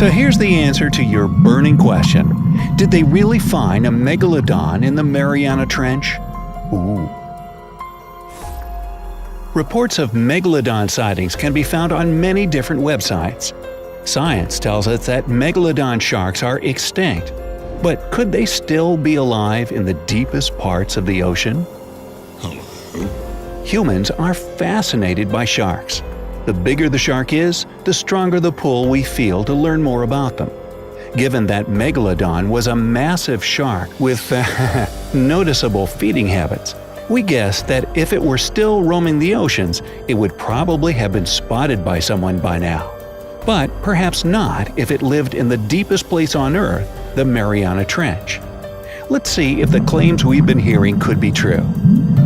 So here's the answer to your burning question. Did they really find a Megalodon in the Mariana Trench? Ooh. Reports of Megalodon sightings can be found on many different websites. Science tells us that Megalodon sharks are extinct, but could they still be alive in the deepest parts of the ocean? Humans are fascinated by sharks. The bigger the shark is, the stronger the pull we feel to learn more about them. Given that Megalodon was a massive shark with noticeable feeding habits, we guess that if it were still roaming the oceans, it would probably have been spotted by someone by now. But perhaps not if it lived in the deepest place on Earth, the Mariana Trench. Let's see if the claims we've been hearing could be true.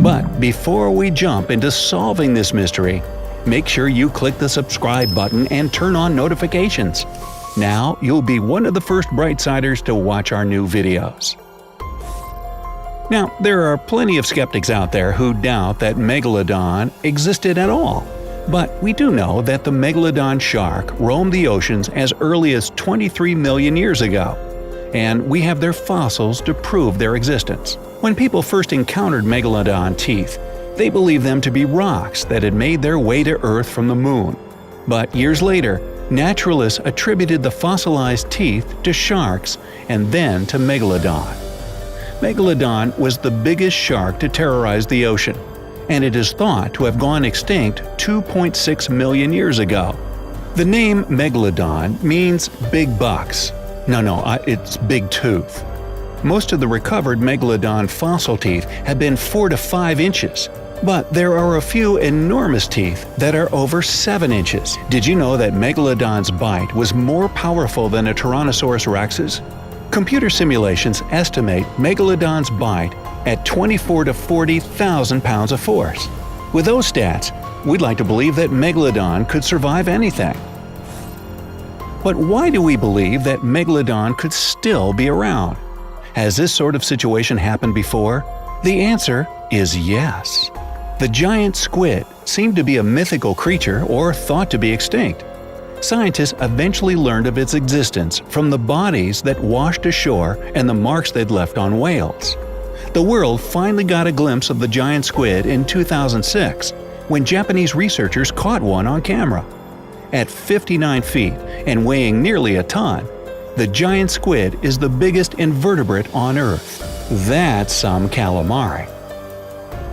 But before we jump into solving this mystery, make sure you click the subscribe button and turn on notifications. Now you'll be one of the first Brightsiders to watch our new videos. Now, there are plenty of skeptics out there who doubt that Megalodon existed at all. But we do know that the Megalodon shark roamed the oceans as early as 23 million years ago, and we have their fossils to prove their existence. When people first encountered Megalodon teeth, they believed them to be rocks that had made their way to Earth from the Moon. But years later, naturalists attributed the fossilized teeth to sharks and then to Megalodon. Megalodon was the biggest shark to terrorize the ocean, and it is thought to have gone extinct 2.6 million years ago. The name Megalodon means big bucks. It's big tooth. Most of the recovered Megalodon fossil teeth have been 4 to 5 inches, but there are a few enormous teeth that are over 7 inches. Did you know that Megalodon's bite was more powerful than a Tyrannosaurus rex's? Computer simulations estimate Megalodon's bite at 24 to 40,000 pounds of force. With those stats, we'd like to believe that Megalodon could survive anything. But why do we believe that Megalodon could still be around? Has this sort of situation happened before? The answer is yes. The giant squid seemed to be a mythical creature or thought to be extinct. Scientists eventually learned of its existence from the bodies that washed ashore and the marks they'd left on whales. The world finally got a glimpse of the giant squid in 2006, when Japanese researchers caught one on camera. At 59 feet and weighing nearly a ton, the giant squid is the biggest invertebrate on Earth. That's some calamari.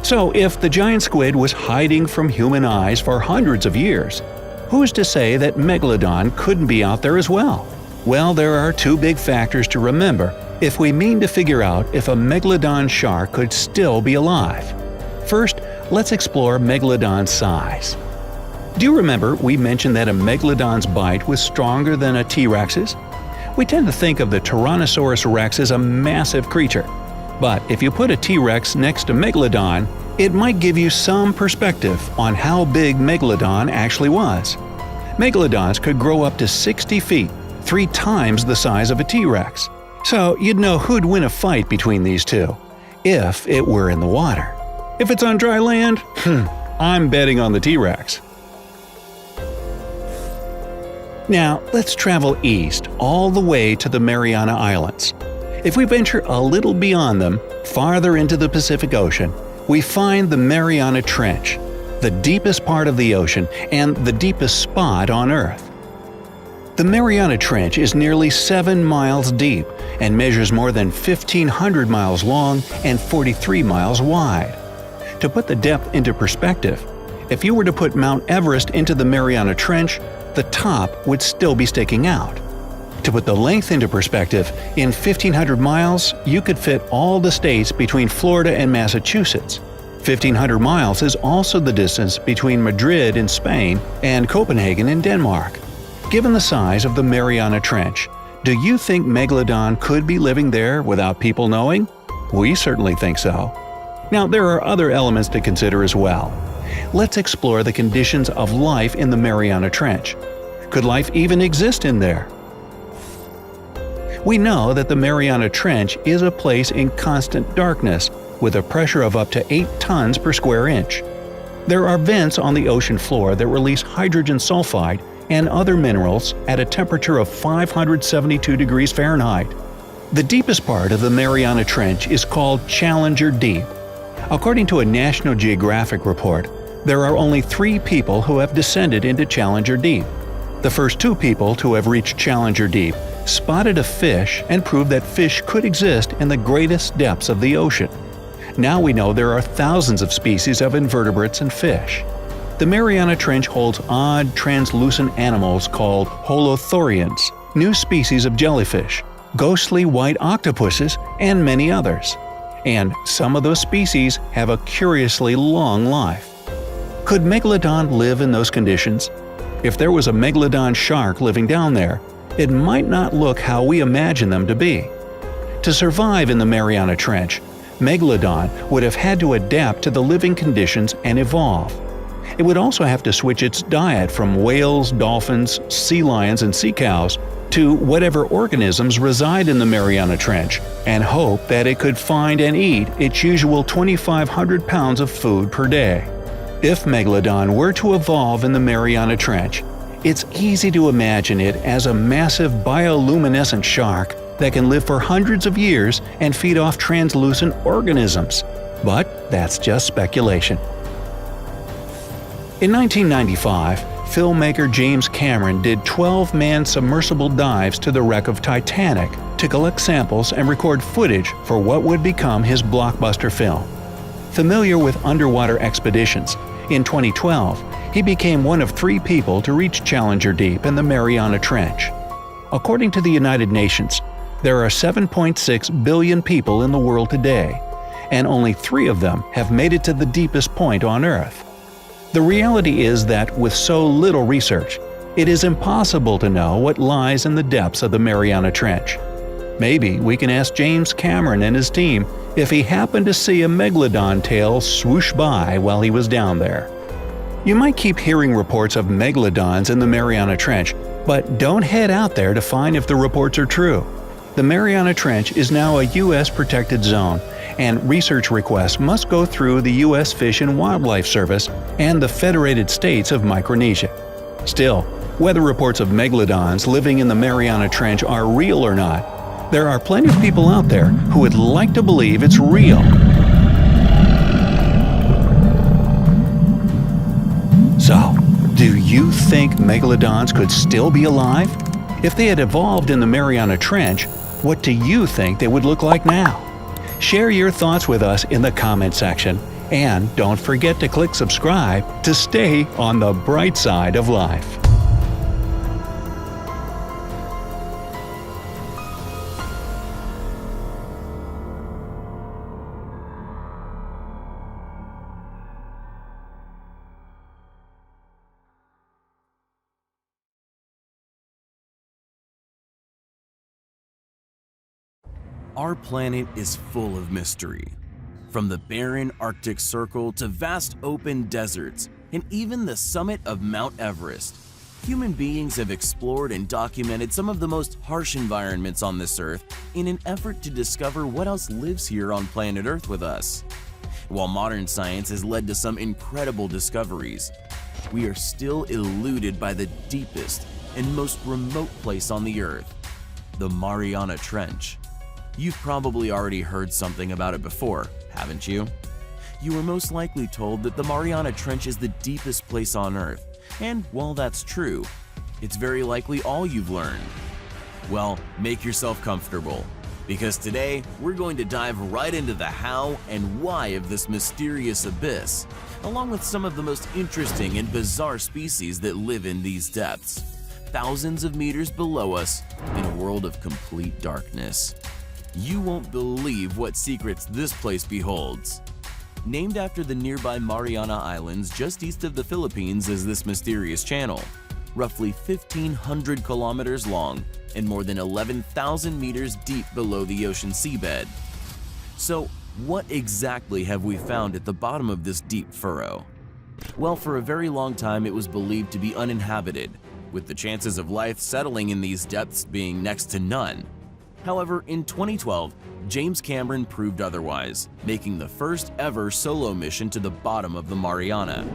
So if the giant squid was hiding from human eyes for hundreds of years, who's to say that Megalodon couldn't be out there as well? Well, there are two big factors to remember if we mean to figure out if a Megalodon shark could still be alive. First, let's explore Megalodon's size. Do you remember we mentioned that a Megalodon's bite was stronger than a T-Rex's? We tend to think of the Tyrannosaurus rex as a massive creature. But if you put a T-Rex next to Megalodon, it might give you some perspective on how big Megalodon actually was. Megalodons could grow up to 60 feet, 3 times the size of a T-Rex. So you'd know who'd win a fight between these two, if it were in the water. If it's on dry land, I'm betting on the T-Rex. Now, let's travel east all the way to the Mariana Islands. If we venture a little beyond them, farther into the Pacific Ocean, we find the Mariana Trench, the deepest part of the ocean and the deepest spot on Earth. The Mariana Trench is nearly 7 miles deep and measures more than 1,500 miles long and 43 miles wide. To put the depth into perspective, if you were to put Mount Everest into the Mariana Trench, the top would still be sticking out. To put the length into perspective, in 1,500 miles, you could fit all the states between Florida and Massachusetts. 1,500 miles is also the distance between Madrid in Spain and Copenhagen in Denmark. Given the size of the Mariana Trench, do you think Megalodon could be living there without people knowing? We certainly think so. Now, there are other elements to consider as well. Let's explore the conditions of life in the Mariana Trench. Could life even exist in there? We know that the Mariana Trench is a place in constant darkness, with a pressure of up to 8 tons per square inch. There are vents on the ocean floor that release hydrogen sulfide and other minerals at a temperature of 572 degrees Fahrenheit. The deepest part of the Mariana Trench is called Challenger Deep. According to a National Geographic report, there are only 3 people who have descended into Challenger Deep. The first 2 people to have reached Challenger Deep spotted a fish and proved that fish could exist in the greatest depths of the ocean. Now we know there are thousands of species of invertebrates and fish. The Mariana Trench holds odd, translucent animals called holothurians, new species of jellyfish, ghostly white octopuses, and many others. And some of those species have a curiously long life. Could Megalodon live in those conditions? If there was a Megalodon shark living down there, it might not look how we imagine them to be. To survive in the Mariana Trench, Megalodon would have had to adapt to the living conditions and evolve. It would also have to switch its diet from whales, dolphins, sea lions, and sea cows to whatever organisms reside in the Mariana Trench, and hope that it could find and eat its usual 2,500 pounds of food per day. If Megalodon were to evolve in the Mariana Trench, it's easy to imagine it as a massive bioluminescent shark that can live for hundreds of years and feed off translucent organisms. But that's just speculation. In 1995, filmmaker James Cameron did 12-man submersible dives to the wreck of Titanic to collect samples and record footage for what would become his blockbuster film. Familiar with underwater expeditions, in 2012, he became one of 3 people to reach Challenger Deep in the Mariana Trench. According to the United Nations, there are 7.6 billion people in the world today, and only 3 of them have made it to the deepest point on Earth. The reality is that with so little research, it is impossible to know what lies in the depths of the Mariana Trench. Maybe we can ask James Cameron and his team if he happened to see a Megalodon tail swoosh by while he was down there. You might keep hearing reports of Megalodons in the Mariana Trench, but don't head out there to find if the reports are true. The Mariana Trench is now a U.S. protected zone, and research requests must go through the U.S. Fish and Wildlife Service and the Federated States of Micronesia. Still, whether reports of Megalodons living in the Mariana Trench are real or not, there are plenty of people out there who would like to believe it's real. So, do you think Megalodons could still be alive? If they had evolved in the Mariana Trench, what do you think they would look like now? Share your thoughts with us in the comment section, and don't forget to click subscribe to stay on the bright side of life. Our planet is full of mystery. From the barren Arctic Circle to vast open deserts, and even the summit of Mount Everest, human beings have explored and documented some of the most harsh environments on this Earth in an effort to discover what else lives here on planet Earth with us. While modern science has led to some incredible discoveries, we are still eluded by the deepest and most remote place on the Earth, the Mariana Trench. You've probably already heard something about it before, haven't you? You were most likely told that the Mariana Trench is the deepest place on Earth, and while that's true, it's very likely all you've learned. Well, make yourself comfortable, because today we're going to dive right into the how and why of this mysterious abyss, along with some of the most interesting and bizarre species that live in these depths, thousands of meters below us in a world of complete darkness. You won't believe what secrets this place beholds. Named after the nearby Mariana Islands just east of the Philippines is this mysterious channel, roughly 1,500 kilometers long and more than 11,000 meters deep below the ocean seabed. So, what exactly have we found at the bottom of this deep furrow? Well, for a very long time it was believed to be uninhabited, with the chances of life settling in these depths being next to none. However, in 2012, James Cameron proved otherwise, making the first ever solo mission to the bottom of the Mariana.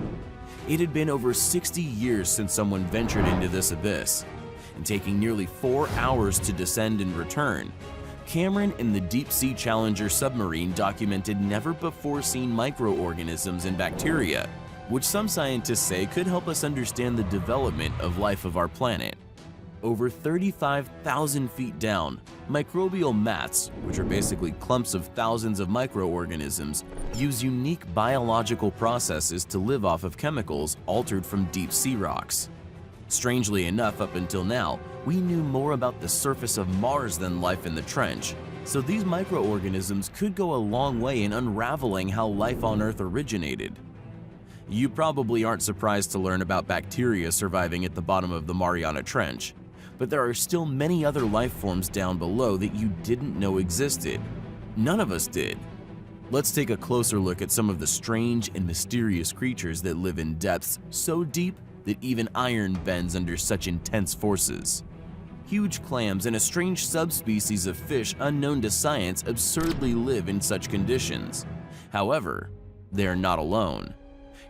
It had been over 60 years since someone ventured into this abyss, and taking nearly 4 hours to descend and return, Cameron and the Deep Sea Challenger submarine documented never-before-seen microorganisms and bacteria, which some scientists say could help us understand the development of life of our planet. Over 35,000 feet down, microbial mats, which are basically clumps of thousands of microorganisms, use unique biological processes to live off of chemicals altered from deep sea rocks. Strangely enough, up until now, we knew more about the surface of Mars than life in the trench, so these microorganisms could go a long way in unraveling how life on Earth originated. You probably aren't surprised to learn about bacteria surviving at the bottom of the Mariana Trench, but there are still many other life forms down below that you didn't know existed. None of us did. Let's take a closer look at some of the strange and mysterious creatures that live in depths so deep that even iron bends under such intense forces. Huge clams and a strange subspecies of fish unknown to science absurdly live in such conditions. However, they are not alone.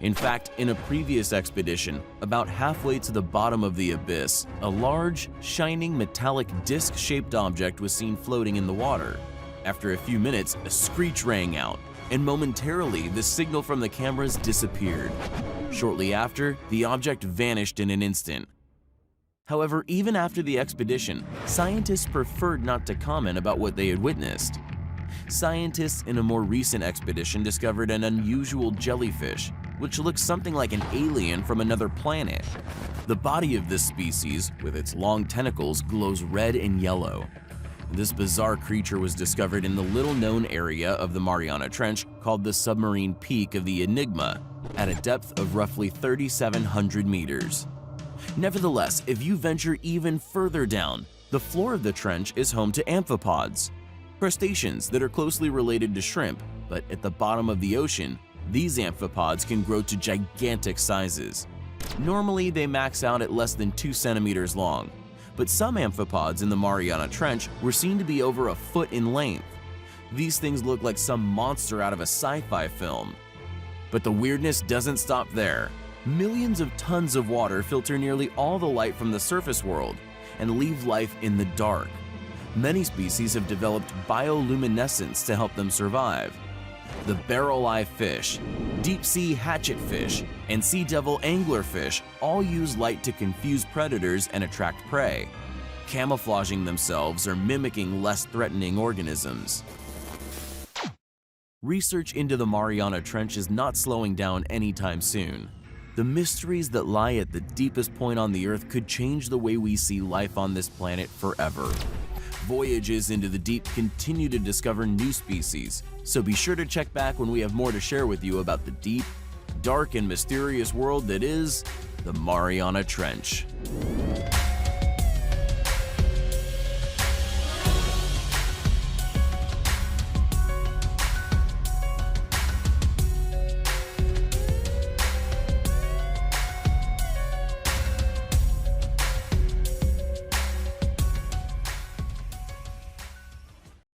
In fact, in a previous expedition, about halfway to the bottom of the abyss, a large, shining metallic disc-shaped object was seen floating in the water. After a few minutes, a screech rang out, and momentarily the signal from the cameras disappeared. Shortly after, the object vanished in an instant. However, even after the expedition, scientists preferred not to comment about what they had witnessed. Scientists in a more recent expedition discovered an unusual jellyfish, which looks something like an alien from another planet. The body of this species, with its long tentacles, glows red and yellow. This bizarre creature was discovered in the little-known area of the Mariana Trench called the submarine peak of the Enigma, at a depth of roughly 3,700 meters. Nevertheless, if you venture even further down, the floor of the trench is home to amphipods, crustaceans that are closely related to shrimp, but at the bottom of the ocean, these amphipods can grow to gigantic sizes. Normally, they max out at less than 2 centimeters long, but some amphipods in the Mariana Trench were seen to be over a foot in length. These things look like some monster out of a sci-fi film. But the weirdness doesn't stop there. Millions of tons of water filter nearly all the light from the surface world and leave life in the dark. Many species have developed bioluminescence to help them survive. The barrel-eye fish, deep-sea hatchetfish, and sea devil anglerfish all use light to confuse predators and attract prey, camouflaging themselves or mimicking less threatening organisms. Research into the Mariana Trench is not slowing down anytime soon. The mysteries that lie at the deepest point on the Earth could change the way we see life on this planet forever. Voyages into the deep continue to discover new species, so be sure to check back when we have more to share with you about the deep, dark, and mysterious world that is the Mariana Trench.